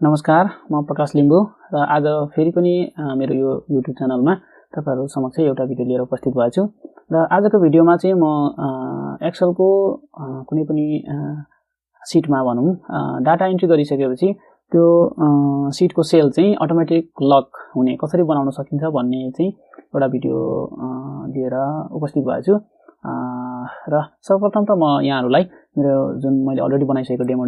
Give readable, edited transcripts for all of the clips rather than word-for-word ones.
नमस्कार, म प्रकाश लिम्बू र आज फेरि पनि मेरो यो युट्युब च्यानलमा तपाईहरु समक्ष एउटा भिडियो लिएर उपस्थित भएको छु र आजको भिडियोमा चाहिँ म एक्सेलको कुनै पनि सिटमा भनौं डाटा इन्ट्री गरिसकेपछि त्यो सिटको सेल चाहिँ अटोमेटिक लक हुने कसरी बनाउन सकिन्छ भन्ने चाहिँ एउटा भिडियो लिएर उपस्थित भएको छु र सर्वप्रथम त म यहाँहरुलाई मेरो जुन मैले अलरेडी बनाइसकेको डेमो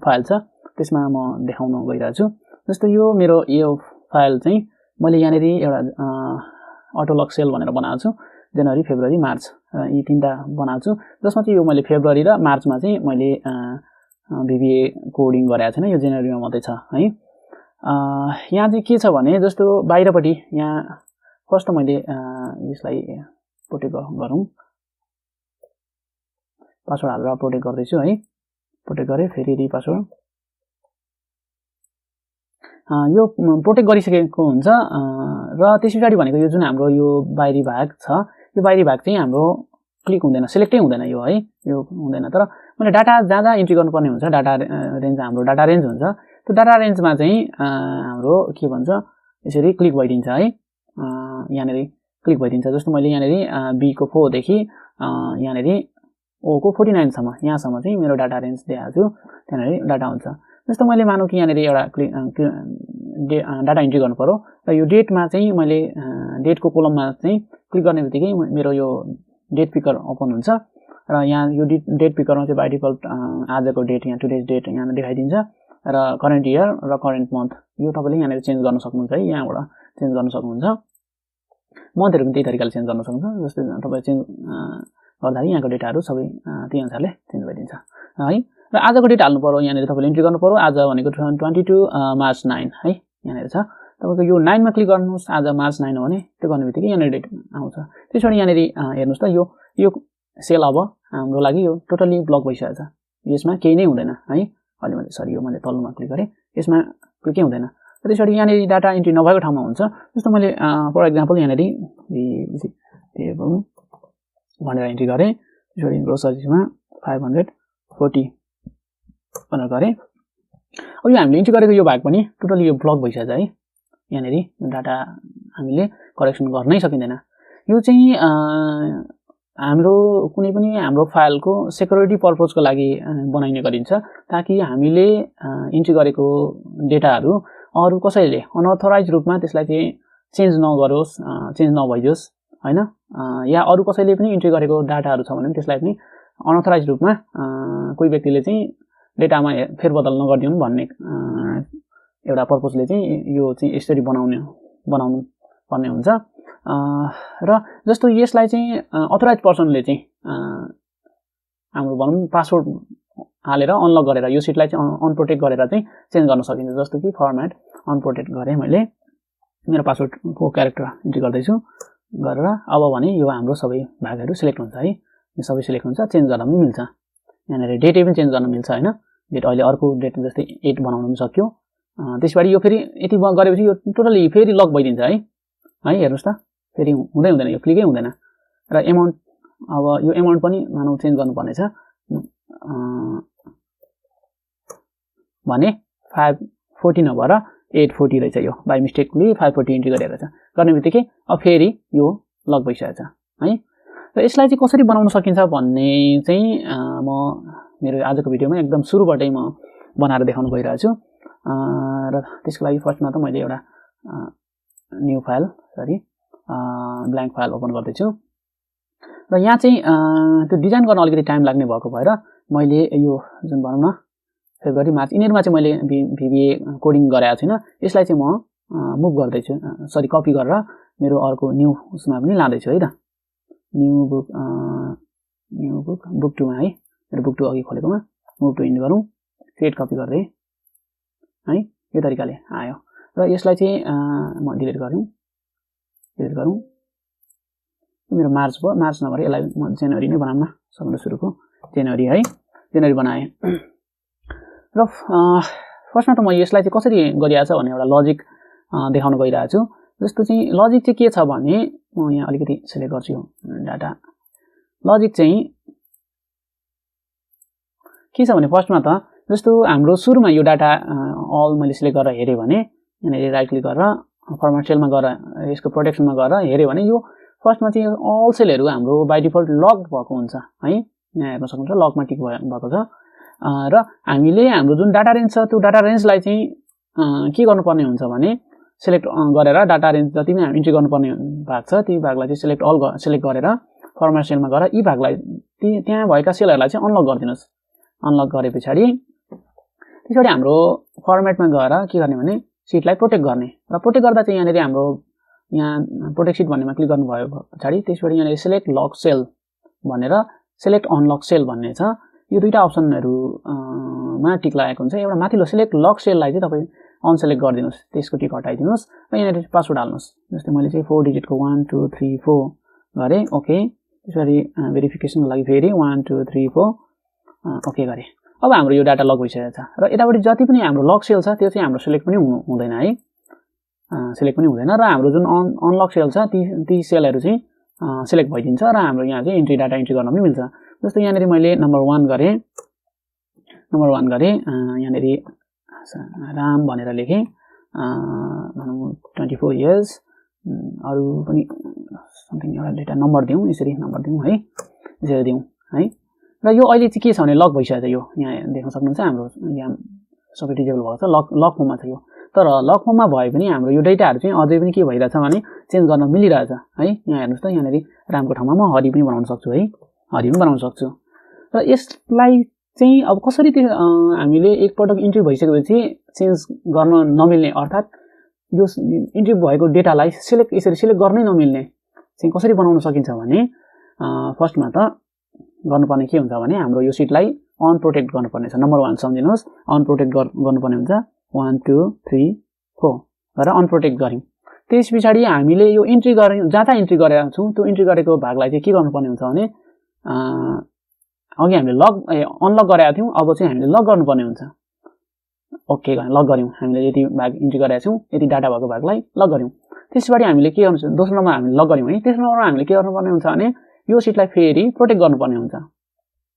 फाइल छ त्यसमा म देखाउन गइरहेको छु। जस्तो यो मेरो यो फाइल चाहिँ मैले यहाँनेरि एउटा अटो लक सेल भनेर बनाएको छु। जनवरी, फेब्रुअरी, मार्च यी तीनटा बनाएको छु। जसमा चाहिँ यो मैले फेब्रुअरी र मार्चमा चाहिँ मैले VBA कोडिङ गरेको छैन, यो जनवरीमा मात्रै छ है। यहाँ चाहिँ के छ भने जस्तो बाहिरपटि यहाँ फर्स्ट मैले यसलाई प्रोटेक्ट गरौँ, पासवर्ड हालेर प्रोटेक्ट गर्दै छु है। प्रोटेक्ट गरे, फेरि रिपासवर्ड। यो प्रोटेक्ट गरिसकेको हुन्छ र त्यसैगरी भनेको यो जुन हाम्रो यो बाहिरी भाग छ, यो बाहिरी भाग चाहिँ हाम्रो क्लिक हुँदैन, सिलेक्टै हुँदैन यो है, यो हुँदैन। तर मैले डाटा जहाँ इन्ट्री गर्नुपर्ने हुन्छ, डाटा रेन्ज हाम्रो डाटा रेन्ज हुन्छ, त्यो डाटा रेन्जमा चाहिँ हाम्रो के भन्छ यसरी क्लिक भइदिन्छ है। यहाँनेरि क्लिक भइदिन्छ। जस्तो मैले यहाँनेरि B को 4 देखि यहाँनेरि O को 49 सम्म यहाँसम्म चाहिँ मेरो डाटा रेन्ज दिएको छु, त्यहाँनेरि डाटा हुन्छ। जस्तो मैले मानौ कि यहाँनेरि एउटा डाटा इन्ट्री गर्नु पर्यो र यो डेटमा चाहिँ मैले डेटको कोलममा चाहिँ क्लिक गर्ने बित्तिकै मेरो यो डेट पिकर ओपन हुन्छ र यहाँ यो डेट पिकरमा चाहिँ बाइ डिफल्ट आजको डेट, यहाँ टुडेज डेट यहाँ देखाइदिन्छ र करेन्ट इयर र करेन्ट मन्थ यो तपाईले यहाँनेर चेन्ज गर्न सक्नुहुन्छ है। यहाँबाट चेन्ज गर्न सक्नुहुन्छ। मन्थहरु पनि त्यही तरिकाले चेन्ज गर्न सक्नुहुन्छ। जस्तै तपाईले चेन्ज गर्दा यहाँको डेटाहरु सबै त्यही अनुसारले चेन्ज भइदिन्छ है। र आजको डेट हाल्नु पर्यो, यहाँनेर तपाईले इन्ट्री गर्नु पर्यो। आज भनेको 22 मार्च 9 है, यहाँनेर छ। तपाईको यो 9 मा क्लिक गर्नुस्, आज मार्च 9 हो भने त्यो गर्ने बित्तिकै यहाँनेर डेट आउँछ। त्यसैले यहाँनेर हेर्नुस् त यो सेल अब हाम्रो लागि यो टोटली ब्लक भइसकेको छ। यसमा केही नै हुँदैन है। अहिले मैले सरी यो मैले तल्लोमा क्लिक गरे, यसमा केही हुँदैन। त्यसैले यहाँनेर डाटा इन्ट्री नभएको ठाउँमा हुन्छ। जस्तो मैले फर एक्जाम्पल यहाँनेर टेबल भनेर इन्ट्री गरे, त्यसैले ग्रोसरीमा 540 भनेर गरे। अब यो हामीले इन्ट्री गरेको यो भाग पनि टोटली यो ब्लक भइसकेछ है। यहाँनेरि डाटा हामीले करेक्सन गर्नै सकिँदैन। यो चाहिँ हाम्रो कुनै पनि हाम्रो फाइलको सेक्युरिटी पर्पजको लागि बनाइने गरिन्छ, ताकि हामीले इन्ट्री गरेको डेटाहरु अरु कसैले अनअथराइज रूपमा त्यसलाई चाहिँ चेन्ज नगरोस्, चेन्ज नभइदियोस् हैन। या अरु कसैले पनि इन्ट्री गरेको डाटाहरु छ भने त्यसलाई पनि अनअथराइज रूपमा कोही व्यक्तिले चाहिँ डेटामा फेरबदल नगर्दिउन् भन्ने एउटा पर्पजले चाहिँ यो चाहिँ यसरी बनाउनु पर्ने हुन्छ। र जस्तो यसलाई चाहिँ अथराइज पर्सनले चाहिँ हाम्रो भनौं पासवर्ड हालेर अनलक गरेर यो सिटलाई चाहिँ अनप्रोटेक्ट गरेर चाहिँ चेन्ज गर्न सकिन्छ। जस्तो कि फर्मेट अनप्रोटेक्ट गरे, मैले मेरो पासवर्डको क्यारेक्टर इन्ट्री गर्दै छु गरेर अब भने यो हाम्रो सबै भागहरु सिलेक्ट हुन्छ है। यो सबै सिलेक्ट हुन्छ, चेन्ज गर्न पनि मिल्छ। यहाँनेर डेट पनि चेन्ज गर्न मिल्छ हैन। डेट अहिले अर्को डेट जस्तै 8 बनाउन पनि सक्यो। त्यसपछि यो फेरि यति गरेपछि यो टोटली फेरि लक भइदिन्छ है। है हेर्नुस् त, फेरि हुँदैन, यो क्लिकै हुँदैन। र एमाउन्ट, अब यो एमाउन्ट पनि मानौ चेन्ज गर्नुपर्ने छ भने 540 नभएर 840 रहेछ। यो बाइ मिस्टेकली 540 इन्ट्री गरेर छ। गर्ने बित्तिकै अब फेरि यो लक भइसकेछ है। र यसलाई चाहिँ कसरी बनाउन सकिन्छ भन्ने चाहिँ म मेरो आजको भिडियोमा एकदम सुरुबाटै म बनाएर देखाउन गइरहेको छु। र त्यसको लागि फर्स्टमा त मैले एउटा new file blank file open गर्दै छु। र यहाँ चाहिँ त्यो डिजाइन गर्न अलिकति टाइम लाग्ने भएको भएर मैले यो जुन भनौं न फेब्रुअरी मार्च यिनीहरुमा चाहिँ मैले VBA कोडिङ गरेको छैन। यसलाई चाहिँ म मुभ गर्दै छु, सरी कपी गरेर मेरो अर्को न्यू उसमा पनि लाँदै छु है त। न्यू बुक 2 मा है, मेरो बुक 2 अघि खोलेकोमा मुभ टु इन गरौँ, क्रिएट कपी गर्दै है। यो तरिकाले आयो र यसलाई चाहिँ म डिलिट गरौँ। मेरो मार्च भयो, मार्च नभएर यसलाई म जनवरी नै बनाउन सबभन्दा सुरुको जनवरी है, जनवरी बनाए। र फर्स्टमा त म यसलाई चाहिँ कसरी गरिएको छ भन्ने एउटा लजिक देखाउन गइरहेको छु। जस्तो चाहिँ लजिक चाहिँ के छ भने म यहाँ अलिकति सिलेक्ट गर्छु डाटा। लजिक चाहिँ के छ भने फर्स्टमा त जस्तो हाम्रो सुरुमा यो डाटा अल मैले सिलेक्ट गरेर हेरेँ भने यहाँनिर राइट क्लिक गरेर फर्मेट सेलमा गएर यसको प्रोटेक्सनमा गएर हेऱ्यो भने यो फर्स्टमा चाहिँ अल सेलहरू हाम्रो बाइ डिफल्ट लक भएको हुन्छ है। यहाँ हेर्न सक्नुहुन्छ लकमा टिक भएको छ र हामीले हाम्रो जुन डाटा रेन्ज छ त्यो डाटा रेन्जलाई चाहिँ के गर्नुपर्ने हुन्छ भने सिलेक्ट गरेर डाटा रेन्ज जति पनि हामी इन्ट्री गर्नुपर्ने भाग छ ती भागलाई चाहिँ सिलेक्ट गरेर फर्मेट सेलमा गएर यी भागलाई त्यहाँ भएका सेलहरूलाई चाहिँ अनलक गरिदिनुहोस्। अनलक गरे पछाडि त्यसपछि हाम्रो फर्मेटमा गएर के गर्ने भने सिटलाई प्रोटेक्ट गर्ने र प्रोटेक्ट गर्दा चाहिँ यहाँनिर हाम्रो यहाँ प्रोटेक्ट सिट भन्नेमा क्लिक गर्नुभयो पछाडि त्यसपछि यहाँनिर सिलेक्ट लक सेल भनेर सिलेक्ट अनलक सेल भन्ने छ। यो दुईटा अप्सनहरुमा टिक लागेको हुन्छ। एउटा माथिल्लो सिलेक्ट लक सेललाई चाहिँ तपाईँ अनसेलेक्ट गरिदिनुहोस्, त्यसको टिक हटाइदिनुहोस् र यहाँनिर पासवर्ड हाल्नुहोस्। जस्तै मैले चाहिँ 4 डिजिटको 1 2 3 4 गरेँ, ओके। त्यसरी भेरिफिकेसनको लागि फेरि 1 2 3 4 ओके गरेँ। अब हाम्रो यो डाटा लक भइसकेको छ र यतापट्टि जति पनि हाम्रो लक सेल छ त्यो चाहिँ हाम्रो सिलेक्ट पनि हुँदैन है, सिलेक्ट पनि हुँदैन र हाम्रो जुन अनलक सेल छ ती सेलहरू चाहिँ सिलेक्ट भइदिन्छ र हाम्रो यहाँ चाहिँ डाटा इन्ट्री गर्न पनि मिल्छ। जस्तो यहाँनिर मैले नम्बर 1 गरेँ, यहाँनिर राम भनेर लेखेँ, 24 इयर्स, अरू पनि समथिङ एउटा डेटा नम्बर दिउँ, यसरी नम्बर दिउँ है, यसरी दिउँ है। र यो अहिले चाहिँ के छ भने लक भइसकेको छ। यो यहाँ देख्न सक्नुहुन्छ हाम्रो यहाँ सबै डिजेबल भएको छ, लक फर्ममा छ यो। तर लक फर्ममा भए पनि हाम्रो यो डेटाहरू चाहिँ अझै पनि के भइरहेछ भने चेन्ज गर्न मिलिरहेछ है। यहाँ हेर्नुहोस् त, यहाँनिर रामको ठाउँमा म हरि पनि बनाउन सक्छु है, हरि पनि बनाउन सक्छु। र यसलाई चाहिँ अब कसरी हामीले एकपटक इन्ट्री भइसकेपछि चेन्ज गर्न नमिल्ने, अर्थात् यो इन्ट्री भएको डेटालाई यसरी सिलेक्ट गर्नै नमिल्ने चाहिँ कसरी बनाउन सकिन्छ भने फर्स्टमा त गर्नुपर्ने के हुन्छ भने हाम्रो यो सिटलाई अनप्रोटेक्ट गर्नुपर्ने छ। नम्बर 1 सम्झिनुहोस्, अनप्रोटेक्ट गर्नुपर्ने हुन्छ। 1 2 3 4 गरेर अनप्रोटेक्ट गऱ्यौँ। त्यस पछाडि हामीले यो इन्ट्री गऱ्यौँ, जहाँ इन्ट्री गरेका छौँ त्यो इन्ट्री गरेको भागलाई चाहिँ के गर्नुपर्ने हुन्छ भने अघि हामीले अनलक गरेका थियौँ, अब चाहिँ हामीले लक गर्नुपर्ने हुन्छ। ओके लक गऱ्यौँ, हामीले यति भाग इन्ट्री गरेका छौँ, यति डाटा भएको भागलाई लक गऱ्यौँ। त्यसपछि हामीले के गर्नु, दोस्रो नम्बरमा हामीले लक गऱ्यौँ है। तेस्रो नम्बरमा हामीले के गर्नुपर्ने हुन्छ भने यो सिटलाई फेरि प्रोटेक्ट गर्नुपर्ने हुन्छ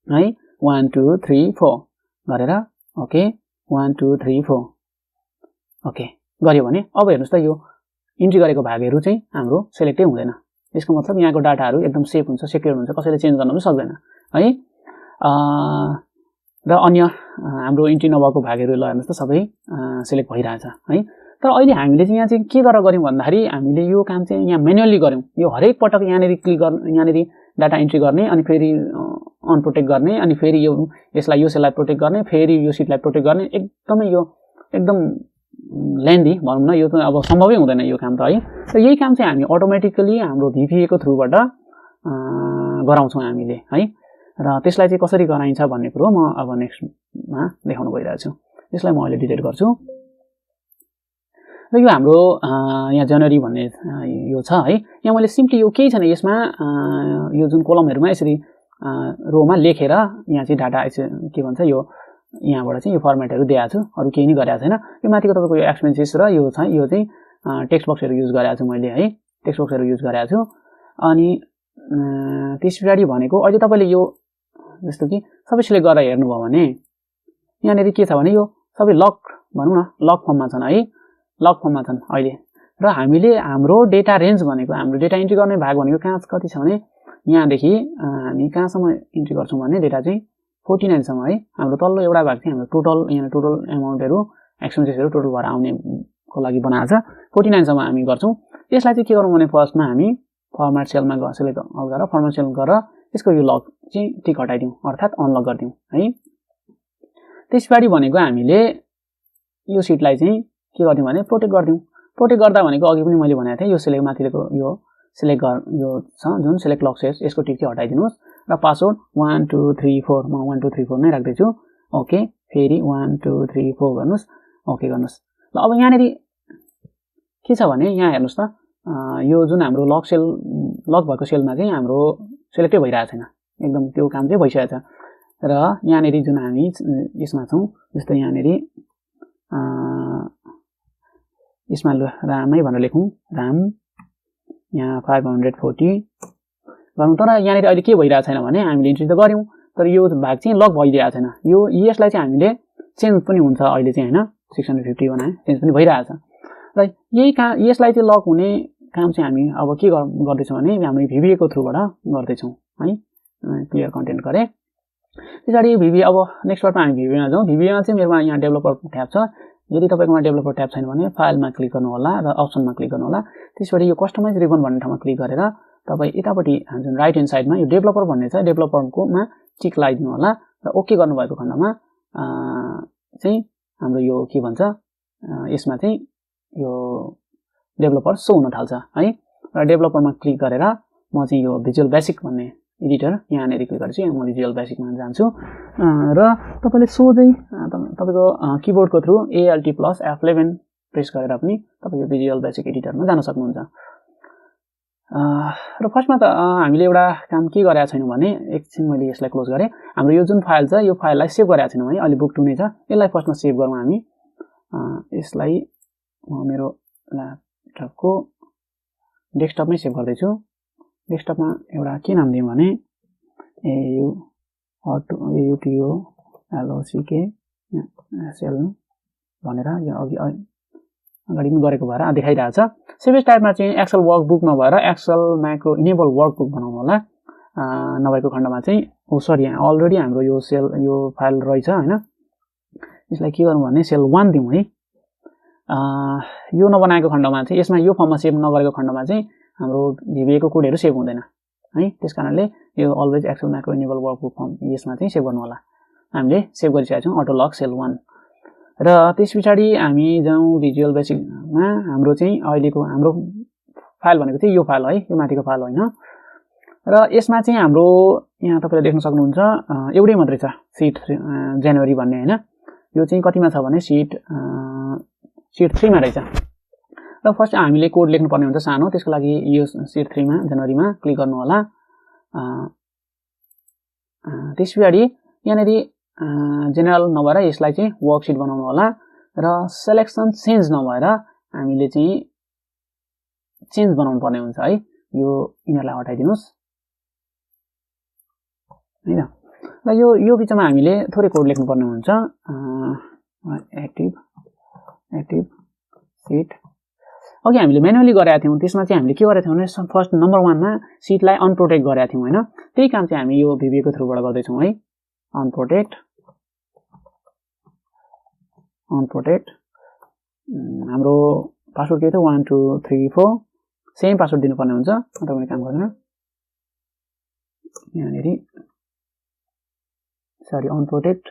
है। 1 2 3 4 गरेर ओके 1 2 3 4 ओके गर्यो भने अब हेर्नुहोस् त यो इन्ट्री गरेको भागहरू चाहिँ हाम्रो सेलेक्टै हुँदैन। यसको मतलब यहाँको डाटाहरू एकदम सेफ हुन्छ, सेक्योर हुन्छ, कसैले चेन्ज गर्न पनि सक्दैन है। र अन्य हाम्रो इन्ट्री नभएको भागहरू ल हेर्नुहोस् त सबै सेलेक्ट भइरहेछ है। तर अहिले हामीले चाहिँ यहाँ चाहिँ के गरेर गऱ्यौँ भन्दाखेरि हामीले यो काम चाहिँ यहाँ म्यानुअली गऱ्यौँ। यो हरेक पटक यहाँनिर क्लिक गर्ने, यहाँनिर डाटा इन्ट्री गर्ने, अनि फेरि अनप्रोटेक्ट गर्ने, अनि फेरि यो सेललाई प्रोटेक्ट गर्ने, फेरि यो सिटलाई प्रोटेक्ट गर्ने, एकदमै यो एकदम लेन्दी भनौँ न, यो त अब सम्भवै हुँदैन यो काम त है। र यही काम चाहिँ हामी अटोमेटिकली हाम्रो VBA को थ्रुबाट गराउँछौँ हामीले है। र त्यसलाई चाहिँ कसरी गराइन्छ भन्ने कुरो म अब नेक्स्टमा देखाउन गइरहेको छु। यसलाई म अहिले डिलिट गर्छु। र यो हाम्रो यहाँ जनवरी भन्ने यो छ है। यहाँ मैले सिम्पली यो केही छैन यसमा, यो जुन कोलमहरुमा यसरी रोमा लेखेर यहाँ चाहिँ डाटा के भन्छ यो यहाँबाट चाहिँ यो फर्मेटहरु दिएको छु, अरु केही नै गरेको छैन। यो माथिको तपाईको यो एक्सपेन्सेस र यो चाहिँ टेक्स्ट बक्सहरु युज गरेको छु मैले है, टेक्स्ट बक्सहरु युज गरेको छु। अनि त्यसपछि भनेको अहिले तपाईले यो जस्तो कि सबै सिलेक्ट गरेर हेर्नुभयो भने यहाँनेरि के छ भने यो सबै लक भनौं न, लक फर्ममा छन् है, लक फर्ममा छन् अहिले। र हामीले हाम्रो डेटा रेन्ज भनेको, हाम्रो डेटा इन्ट्री गर्ने भाग भनेको कहाँ कति छ भने यहाँदेखि हामी कहाँसम्म इन्ट्री गर्छौं भने डेटा चाहिँ 49 सम्म है। हाम्रो तल्लो एउटा भाग चाहिँ हाम्रो टोटल यहाँ टोटल एमाउन्टहरु एक्सपेन्सेसहरु टोटल भएर आउने को लागि बनाएको छ। 49 सम्म हामी गर्छौं। यसलाई चाहिँ के गरौँ भने फर्स्टमा हामी फर्मेट सेलमा गएर सिलेक्ट गरेर फर्मेट सेल गरेर यसको यो लक चाहिँ टिक हटाइदिउँ, अर्थात अनलक गर्दिउँ है। त्यसपछि भनेको हामीले यो सिटलाई चाहिँ के गर्दिउँ भने प्रोटेक्ट गर्दिउँ। प्रोटेक्ट गर्दा भनेको अघि पनि मैले भनेको थिएँ यो सिलेक्ट माथिको यो सिलेक्ट यो छ जुन सिलेक्ट लक सेल्स, यसको टिक चाहिँ हटाइदिनुस् र पासवर्ड 1 2 3 4 म 1 2 3 4 नै राख्दै छु। ओके, फेरि 1 2 3 4 गर्नुस्, ओके गर्नुस्। ल अब यहाँनेरि के छ भने यहाँ हेर्नुस् त, यो जुन हाम्रो लक सेल लक भएको सेलमा चाहिँ हाम्रो सिलेक्टै भइरहेको छैन, एकदम त्यो काम चाहिँ भइसकेको छ। र यहाँनेरि जुन हामी यसमा छौं, जस्तो यहाँनेरि यसमा रामै भनेर लेखौं, राम यहाँ 540 गर्नु। तर यहाँनेरि अहिले के भइरहेको छैन भने हामीले इन्ट्री त गर्यौं तर यो भाग चाहिँ लक भइरहेको छैन। यो यसलाई चाहिँ हामीले चेन्ज पनि हुन्छ अहिले चाहिँ हैन 650 बनाए चेन्ज पनि भइरहेछ र यही यसलाई चाहिँ लक हुने काम चाहिँ हामी अब के गर्दै छौं भने हामी VBA को थ्रुबाट गर्दै छौं है क्लियर कन्टेन्ट गरे त्यसैगरी VBA अब नेक्स्ट पार्टमा हामी VBA मा जाउँ VBA मा चाहिँ मेरोमा यहाँ डेभलपर ट्याब छ यदि तपाईकोमा डेभलपर ट्याब छैन भने फाइलमा क्लिक गर्नु होला र अप्सनमा क्लिक गर्नु होला त्यसपछि यो कस्टमाइज रिबन भन्ने ठाउँमा क्लिक गरेर तपाई यतापटि जुन राइट ह्यान्ड साइडमा यो डेभलपर भन्ने छ डेभलपरको मा टिक लगाइदिनु होला र ओके गर्नु भएको खण्डमा चाहिँ हाम्रो यो के भन्छ यसमा चाहिँ यो डेभलपर शो हुन थाल्छ है र डेभलपरमा क्लिक गरेर म चाहिँ यो भिजुअल बेसिक भन्ने एडिटर यहाँ नेरी क्लिक गर्छु म भिजुअल बेसिकमा जान्छु र तपाईले सोझै तपाईको किबोर्डको through ALT plus F11 press गरेर पनि तपाई यो भिजुअल बेसिक एडिटरमा जान सक्नुहुन्छ र फर्स्टमा त हामीले एउटा काम के गरेका छैनौं भने एकछिन मैले यसलाई क्लोज गरे हाम्रो यो जुन फाइल छ यो फाइललाई सेभ गरेका छैनौं है अलि बुक 2 नै छ यसलाई फर्स्टमा सेभ गरौँ हामी यसलाई म मेरो ल्यापटपको डेस्कटपमै सेभ गर्दै छु डेस्कटपमा एउटा के नाम दिउँ भने AUTOLOCK सेल भनेर यो अगाडि पनि गरेको भएर देखाइरहेछ सेभेज टाइपमा चाहिँ एक्सेल वर्कबुकमा भएर एक्सेल म्याक्रो इनेबल वर्कबुक बनाउनु होला नभएको खण्डमा चाहिँ सरी अलरेडी हाम्रो यो सेल यो फाइल रहेछ हैन यसलाई के गर्नु भने सेल 1 दिउँ है यो नबनाएको खण्डमा चाहिँ यसमा यो फर्ममा सेभ नगरेको खण्डमा चाहिँ हाम्रो VBA को कोडहरु सेभ हुँदैन है त्यसकारणले यो always Excel macro enable workbook form यसमा चाहिँ सेभ गर्नु होला हामीले सेभ गरिसकेका छौं अटो लक सेल 1 र त्यसपछि हामी जाउँ भिजुअल बेसिकमा हाम्रो चाहिँ अहिलेको हाम्रो फाइल भनेको चाहिँ यो फाइल है यो माथिको फाइल हैन र यसमा चाहिँ हाम्रो यहाँ तपाईले देख्न सक्नुहुन्छ एउटै मात्रै छ शीट जनवरी भन्ने हैन यो चाहिँ कतिमा छ भने शीट 3 मा रहेछ र फर्स्ट हामीले कोड लेख्नु पर्ने हुन्छ सानो त्यसको लागि यो शीट 3 मा जनवरीमा क्लिक गर्नु होला त्यसपछि यहाँनेरि जेनरल नभएर यसलाई चाहिँ वर्कशीट बनाउनु होला र सिलेक्सन चेन्ज नभएर हामीले चाहिँ चेन्ज बनाउनु पर्ने हुन्छ है यो यिनलाई हटाइदिनुस् हैन र यो बीचमा हामीले थोरै कोड लेख्नु पर्ने हुन्छ एक्टिभ शीट अघि हामीले म्यानुअली गरेका थियौं त्यसमा चाहिँ हामीले के गरेका थियौं भने फर्स्ट नम्बर 1 मा शीटलाई अनप्रोटेक्ट गरेका थियौं हैन त्यही काम चाहिँ हामी यो VBA को थ्रुबाट गर्दै छौं है अनप्रोटेक्ट हाम्रो पासवर्ड के थियो 1 2 3 4 सेम पासवर्ड दिनुपर्ने हुन्छ तपाईले काम गर्नु यहाँनेरि सरी अनप्रोटेक्ट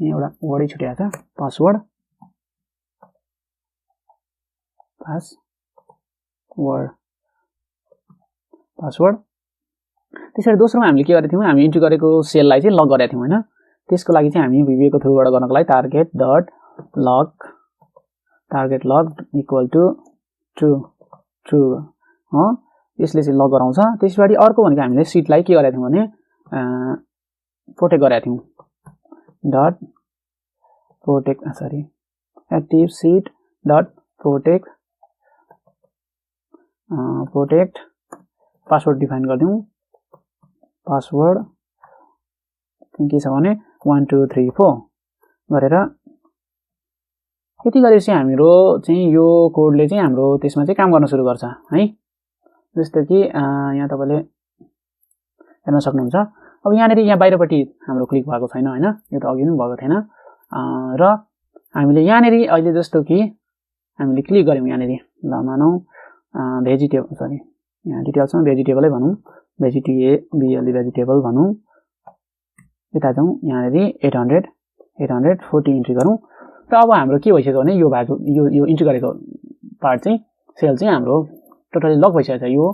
यहाँ एउटा वर्डै छुटेको छ पासवर्ड त्यसरी दोस्रोमा हामीले के गरेका थियौं हामी इन्ट्री गरेको सेललाई चाहिँ लक गरेका थियौं हैन त्यसको लागि चाहिँ हामी VBA को थ्रुबाट गर्नको लागि target log equal to true हो यसले चाहिँ लक गराउँछ त्यसपछि अर्को भनेको हामीले शीटलाई के गरेका थियौं भने प्रोटेक्ट गरेका थियौं active sheet dot protect password define गर्दियौं पासवर्ड के छ भने 1 2 3 4 गरेर यति गरेपछि हाम्रो चाहिँ यो कोडले चाहिँ हाम्रो त्यसमा चाहिँ काम गर्न सुरु गर्छ है जस्तो कि यहाँ तपाईले हेर्न सक्नुहुन्छ अब यहाँनेरि यहाँ बाहिरपट्टि हाम्रो क्लिक भएको छैन हैन यो त अघि नै भएको थिएन र हामीले यहाँनेरि अहिले जस्तो कि हामीले क्लिक गर्यौं यहाँनेरि ल मानौ भेजिटेबल सरी यहाँ डिटेल्समा भेजिटेबलै भनौं भेजिटेबल भनौं यता जाउँ यहाँनेरि 840 इन्ट्री गरौँ र अब हाम्रो के भइसक्यो भने यो भाग यो इन्ट्री गरेको पार्ट चाहिँ सेल चाहिँ हाम्रो टोटली लक भइसकेको छ यो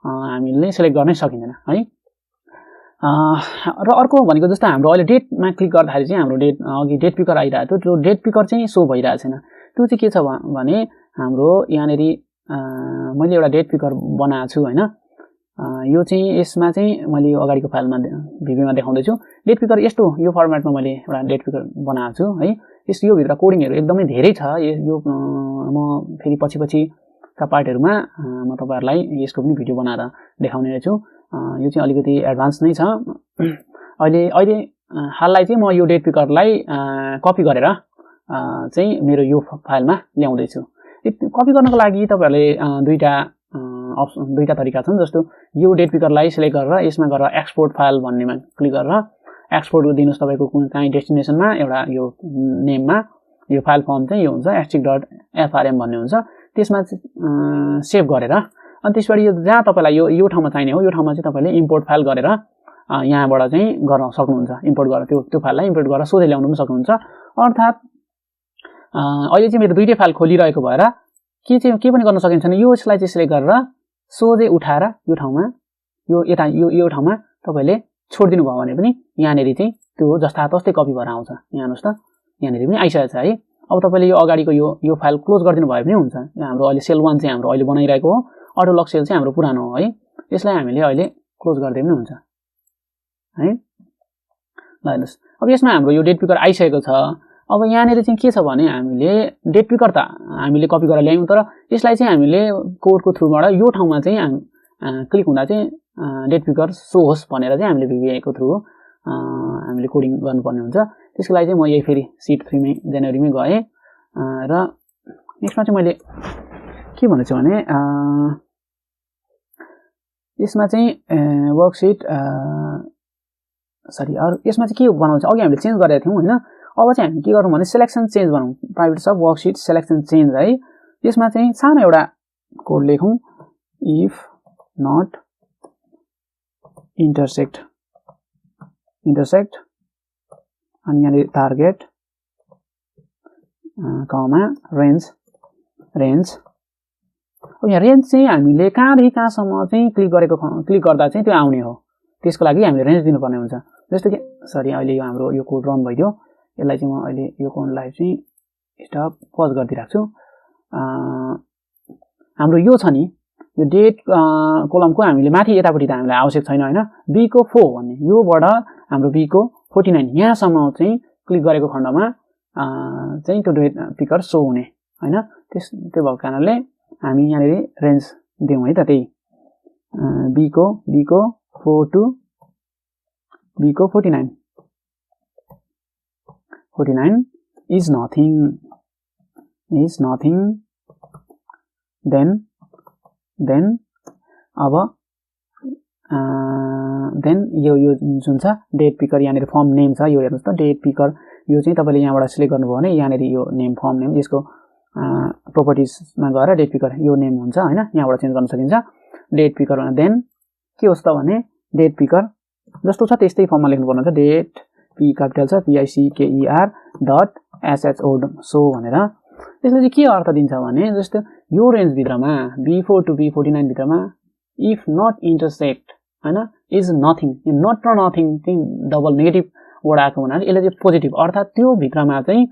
हामीले सिलेक्ट गर्नै सकिदैन है र अर्को भनेको जस्तो हाम्रो अहिले डेटमा क्लिक गर्दाखेरि चाहिँ हाम्रो डेट अघि डेट पिकर आइरहेको थियो त्यो डेट पिकर चाहिँ शो भइरहेको छैन त्यो चाहिँ के छ भने हाम्रो यहाँनेरि मैले एउटा डेट पिकर बनाएको छु हैन यो चाहिँ यसमा चाहिँ मैले यो अगाडिको फाइलमा VBA मा देखाउँदै छु डेट पिकर यस्तो यो फर्मेटमा मैले एउटा डेट पिकर बनाएको छु है यो भित्र कोडिङहरु एकदमै धेरै छ यो म फेरि पछि-पछिका पार्टहरुमा म तपाईहरुलाई यसको पनि भिडियो बनाएर देखाउने छु यो चाहिँ अलिकति एडभान्स नै छ अहिले हाललाई चाहिँ म यो डेट पिकरलाई कपी गरेर चाहिँ मेरो यो फाइलमा ल्याउँदै छु कपी गर्नको लागि तपाईहरुले दुईटा तरिका छन् जस्तो यो डेट पिकरलाई सिलेक्ट गरेर यसमा गएर एक्सपोर्ट फाइल भन्नेमा क्लिक गरेर एक्सपोर्ट दिनुस् तपाईको कुन चाहिँ डेस्टिनेसनमा एउटा यो नेममा यो फाइल फर्म चाहिँ यो हुन्छ @frm भन्ने हुन्छ त्यसमा सेभ गरेर अनि त्यसपछि जहाँ तपाईलाई यो ठाउँमा चाहिने हो यो ठाउँमा चाहिँ तपाईले इम्पोर्ट फाइल गरेर यहाँबाट चाहिँ गर्न सक्नुहुन्छ इम्पोर्ट गरेर त्यो फाइललाई इम्पोर्ट गरेर सोझै ल्याउन पनि सक्नुहुन्छ अर्थात अहिले चाहिँ मेरो दुईटै फाइल खोलिरहेको भएर के पनि गर्न सकिन्छ भने यसलाई चाहिँ सिलेक्ट गरेर सोझै उठाएर यो ठाउँमा यो ठाउँमा तपाईले छोड्दिनु भयो भने पनि यहाँनेरि चाहिँ त्यो जस्ता तस्तै कपी भएर आउँछ यहाँ हेर्नुस् त यहाँनेरि पनि आइसकेको छ है अब तपाईले यो अगाडिको यो फाइल क्लोज गरिदिनु भयो भने हुन्छ हाम्रो अहिले सेल 1 चाहिँ हाम्रो अहिले बनाइरहेको हो अटो लक सेल चाहिँ हाम्रो पुरानो हो है यसलाई हामीले अहिले क्लोज गर्दै पनि हुन्छ है ल हेर्नुस् अब यसमा हाम्रो यो डेट पिकर आइसकेको छ अब यहाँनेरि चाहिँ के छ भने हामीले डेट पिकर त हामीले कपी गरेर ल्यायौं तर यसलाई चाहिँ हामीले कोडको थ्रुबाट यो ठाउँमा चाहिँ क्लिक हुँदा चाहिँ डेट पिकर सो होस् भनेर चाहिँ हामीले VBA को थ्रु हामीले कोडिङ गर्नुपर्ने हुन्छ त्यसको लागि चाहिँ म यही फेरि शीट 3 मै जनवरीमै गए र नेक्स्टमा चाहिँ मैले के भन्छु भने यसमा चाहिँ वर्कशीट सरी अरु यसमा चाहिँ के बनाउँछ अघि हामीले चेन्ज गरेका थियौं हैन अब चाहिँ हामी के गरौँ भने सिलेक्सन चेन्ज बनाउँ प्राइभेट सब वर्कशीट सिलेक्सन चेन्ज है यसमा चाहिँ सानो एउटा कोड लेखौं इफ नट intersect अनि यहाँ टार्गेट कमा रेन्ज अब यहाँ रेन्ज चाहिँ हामीले कहाँदेखि कहाँसम्म चाहिँ क्लिक गर्दा चाहिँ त्यो आउने हो त्यसको लागि हामीले रेन्ज दिनुपर्ने हुन्छ जस्तो कि सरी अहिले यो हाम्रो यो कोड रन भइदियो यसलाई चाहिँ म अहिले यो कोडलाई चाहिँ स्टप पज गरिदिराख्छु छु हाम्रो यो छ नि यो डेट कोलमको हामीले माथि यतापट्टि त हामीलाई आवश्यक छैन हैन बी को 4 भन्ने योबाट हाम्रो बी को 49 यहाँसम्म चाहिँ क्लिक गरेको खण्डमा चाहिँ त्यो डेट पिकर शो हुने हैन त्यो भएको कारणले हामी यहाँनेरि रेन्ज दिउँ है त त्यही बी को 4 टु बी को 49 is nothing then अब देन यो जुन छ डेट पिकर यहाँ फर्म नेम छ यो हेर्नुस् त डेट पिकर यो चाहिँ तपाईले यहाँबाट सिलेक्ट गर्नुभयो भने यहाँ यो नेम फर्म नेम यसको प्रोपर्टिजमा गएर डेट पिकर यो नेम हुन्छ हैन यहाँबाट चेन्ज गर्न सकिन्छ डेट पिकर देन के होस् त भने डेट पिकर जस्तो छ त्यस्तै फर्ममा लेख्नु पर्ने हुन्छ डेट पी क्यापिटल छ PICKER.SHO सो भनेर त्यसले चाहिँ के अर्थ दिन्छ भने जस्तो यो रेन्ज भित्रमा B4 टु B49 भित्रमा इफ नट इन्टरसेक्ट हैन इज नथिङ नट र नथिङ चाहिँ डबल नेगेटिभ वर्ड आएको हुनाले यसले चाहिँ पोजिटिभ अर्थात त्यो भित्रमा चाहिँ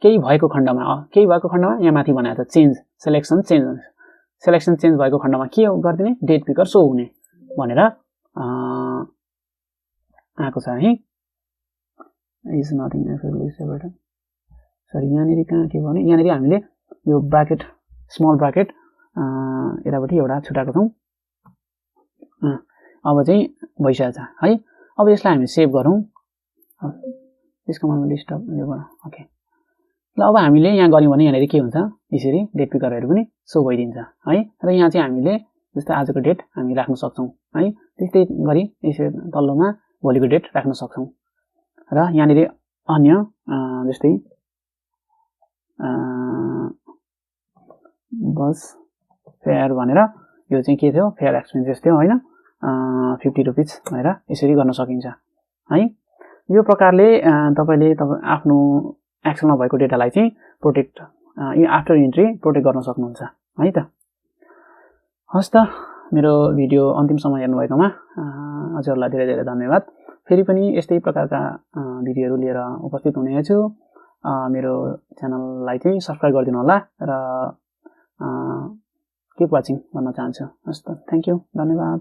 केही भएको खण्डमा यहाँ माथि भनेको छ चेन्ज सिलेक्सन चेन्ज भएको खण्डमा के गर्दिने डेट पिकर शो हुने भनेर आएको छ है इज नथिङ सरी यहाँनेरि कहाँ के भने यहाँनेरि हामीले यो ब्राकेट स्मल ब्राकेट यतापट्टि एउटा छुटाएको छौं अब चाहिँ भइसकेको छ है अब यसलाई हामी सेभ गरौँ यसको मानमा लिस्ट अफ यो गरौँ ओके ल अब हामीले यहाँ गर्यौं भने यहाँनेरि के हुन्छ यसरी डेट पिकरहरु पनि शो भइदिन्छ है र यहाँ चाहिँ हामीले जस्तै आजको डेट हामी राख्न सक्छौं है त्यस्तै गरी यसरी तल्लोमा भोलिको डेट राख्न सक्छौं र यहाँनेरि अन्य जस्तै बस फेयर भनेर यो चाहिँ के थियो फेयर एक्सपेन्सेस थियो हैन 50 रुपैयाँ भनेर यसरी गर्न सकिन्छ है यो प्रकारले तपाईले आफ्नो एक्सेलमा भएको डेटालाई चाहिँ प्रोटेक्ट आफ्टर एन्ट्री प्रोटेक्ट गर्न सक्नुहुन्छ है त हस् त मेरो भिडियो अन्तिमसम्म हेर्नु भएकोमा हजुरलाई धेरै धेरै धन्यवाद फेरि पनि यस्तै प्रकारका भिडियोहरु लिएर उपस्थित हुने छु मेरो च्यानललाई चाहिँ सब्स्क्राइब गरिदिनु होला र कीप वाचिङ भन्न चाहन्छु हस् त थ्यांक यू धन्यवाद